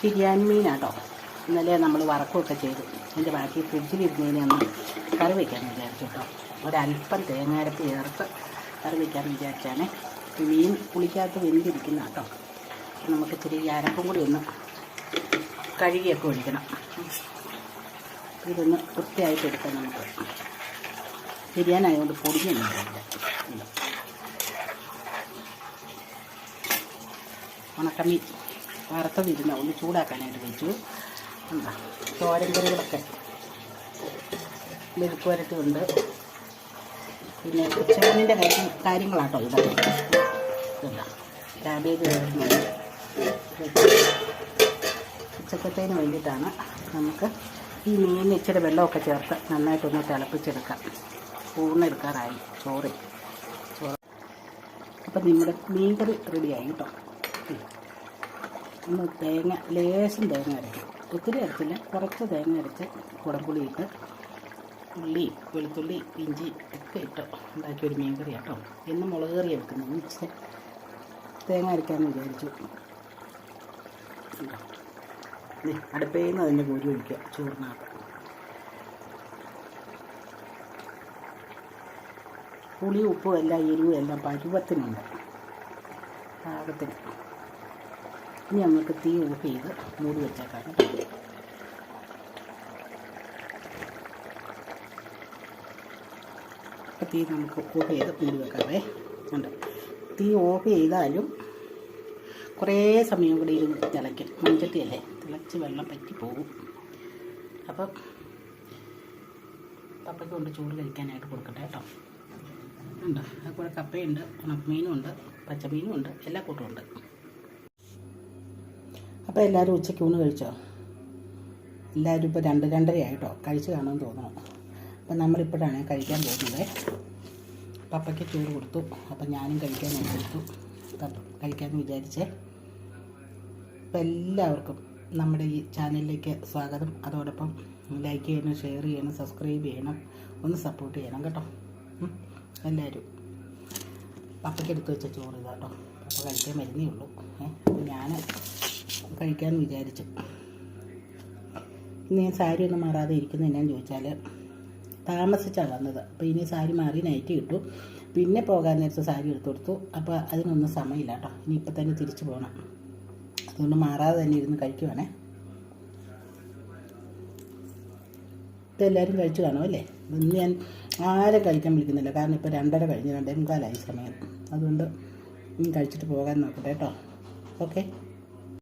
ബിരിയാണി മീനാട്ടോ. ഇന്നലെ നമ്മൾ വറക്കുകയൊക്കെ ചെയ്തു. അതിൻ്റെ ബാക്കി ഫ്രിഡ്ജിലിരുന്നതിനെ ഒന്ന് കറി വയ്ക്കാമെന്ന് വിചാരിച്ചു കേട്ടോ. ഒരല്പം തേങ്ങാരപ്പ് ചേർത്ത് കറി വയ്ക്കാമെന്ന് വിചാരിച്ചാണ്. മീൻ പുളിക്കകത്ത് വെന്തിരിക്കുന്ന കേട്ടോ. നമുക്ക് ഇച്ചിരി അരപ്പും കൂടി ഒന്ന് കഴുകിയൊക്കെ ഒഴിക്കണം. ഇതൊന്ന് വൃത്തിയായിട്ട് എടുക്കാം. നമുക്ക് ബിരിയാണി ആയതുകൊണ്ട് പൊടിഞ്ഞൊന്നും ഇല്ല. ഉണക്കമീൻ വറുത്തതിരുന്ന ഒന്ന് ചൂടാക്കാനായിട്ട് വെച്ചു. എന്താ തോരൻ കറികളൊക്കെ മെഴുക്ക് വരട്ടുമുണ്ട്. പിന്നെ ഉച്ചമീനിൻ്റെ കാര്യങ്ങളാട്ടോ ഇതൊക്കെ. ഇതുണ്ട ക്യാബേജ് വേണമെന്നുണ്ട്. ഉച്ചക്കത്തേന് വേണ്ടിയിട്ടാണ്. നമുക്ക് ഈ മീനിന് ഇച്ചിരി വെള്ളമൊക്കെ ചേർത്ത് നന്നായിട്ടൊന്ന് തിളപ്പിച്ചെടുക്കാം. ഊണെടുക്കാറായി ചോറ്. അപ്പം നമ്മുടെ മീൻകറി റെഡിയായി കേട്ടോ. ഒന്ന് തേങ്ങ ലേശം തേങ്ങ അരയ്ക്കും. ഒത്തിരി അരച്ചില്ല, കുറച്ച് തേങ്ങ അരച്ച് കുടംപുളി ഇട്ട് ഉള്ളി വെളുത്തുള്ളി ഇഞ്ചി ഒക്കെ ഇട്ട് ഉണ്ടാക്കിയൊരു മീൻ കറി കേട്ടോ. എന്നും മുളക് കറി വെക്കുന്നത് ഇച്ചിരി തേങ്ങ അരയ്ക്കാമെന്ന് വിചാരിച്ചു. അടുപ്പയിൽ നിന്ന് അതിൻ്റെ കോരി ഒഴിക്കുക ചോറിനകത്ത്. പുളി ഉപ്പും എല്ലാം എരിവും എല്ലാം പരുവത്തിനുണ്ട്, പാകത്തിന്. ഇനി നമുക്ക് തീ ഓഫ് ചെയ്ത് മൂടി വെച്ചേക്കാം. തീ നമുക്ക് ഓഫ് ചെയ്ത് മൂടി വെക്കാവേ. ഉണ്ട്. തീ ഓഫ് ചെയ്താലും കുറേ സമയം കൂടി ഇരുന്ന് തിളയ്ക്കും. മൺചട്ടിയല്ലേ, തിളച്ച് വെള്ളം പറ്റി പോകും. അപ്പം പപ്പയ്ക്ക് കൊണ്ട് ചോറ് കഴിക്കാനായിട്ട് കൊടുക്കട്ടെ കേട്ടോ. ഉണ്ട്. അതുകൂടെ കപ്പയുണ്ട്, ഉണക്കമീനും ഉണ്ട്, പച്ചമീനും ഉണ്ട്, എല്ലാ കൂട്ടവും ഉണ്ട്. അപ്പോൾ എല്ലാവരും ഉച്ചയ്ക്ക് ഊണ് കഴിച്ചോ? എല്ലാവരും ഇപ്പോൾ 2-2:30 ആയിട്ടോ. കഴിച്ച് കാണുമെന്ന് തോന്നണം. അപ്പം നമ്മളിപ്പോഴാണ് കഴിക്കാൻ പോകുന്നത്. പപ്പയ്ക്ക് ചോറ് കൊടുത്തു. അപ്പം ഞാനും കഴിക്കാനായിട്ട് കൊടുത്തു. കഴിക്കാമെന്ന് വിചാരിച്ചേ. അപ്പം എല്ലാവർക്കും നമ്മുടെ ഈ ചാനലിലേക്ക് സ്വാഗതം. അതോടൊപ്പം ലൈക്ക് ചെയ്യണം, ഷെയർ ചെയ്യണം, സബ്സ്ക്രൈബ് ചെയ്യണം, ഒന്ന് സപ്പോർട്ട് ചെയ്യണം കേട്ടോ. എല്ലാവരും പപ്പയ്ക്ക് എടുത്ത് വെച്ച ചോറ് ഇതാട്ടോ. പപ്പ കഴിക്കാൻ വരുന്നേ ഉള്ളൂ. അപ്പോൾ ഞാൻ കഴിക്കാമെന്ന് വിചാരിച്ചു. ഇന്ന് ഞാൻ സാരി ഒന്നും മാറാതെ ഇരിക്കുന്നത് എന്നാന്ന് ചോദിച്ചാൽ താമസിച്ചാണ് വന്നത്. അപ്പോൾ ഇനി സാരി മാറി നൈറ്റ് കിട്ടും. പിന്നെ പോകാൻ നേരത്തെ സാരി എടുത്തു കൊടുത്തു. അപ്പോൾ അതിനൊന്നും സമയമില്ല കേട്ടോ. ഇനി ഇപ്പം തന്നെ തിരിച്ചു പോകണം. അതുകൊണ്ട് മാറാതെ തന്നെ ഇരുന്ന് കഴിക്കുവാണേ. ഇതെല്ലാവരും കഴിച്ചു കാണും അല്ലേ? ഇന്ന് ഞാൻ ആരും കഴിക്കാൻ വിളിക്കുന്നില്ല. കാരണം ഇപ്പോൾ 2:30 കഴിഞ്ഞ് 2:45 സമയം. അതുകൊണ്ട് കഴിച്ചിട്ട് പോകാൻ നോക്കട്ടെ കേട്ടോ. ഓക്കെ.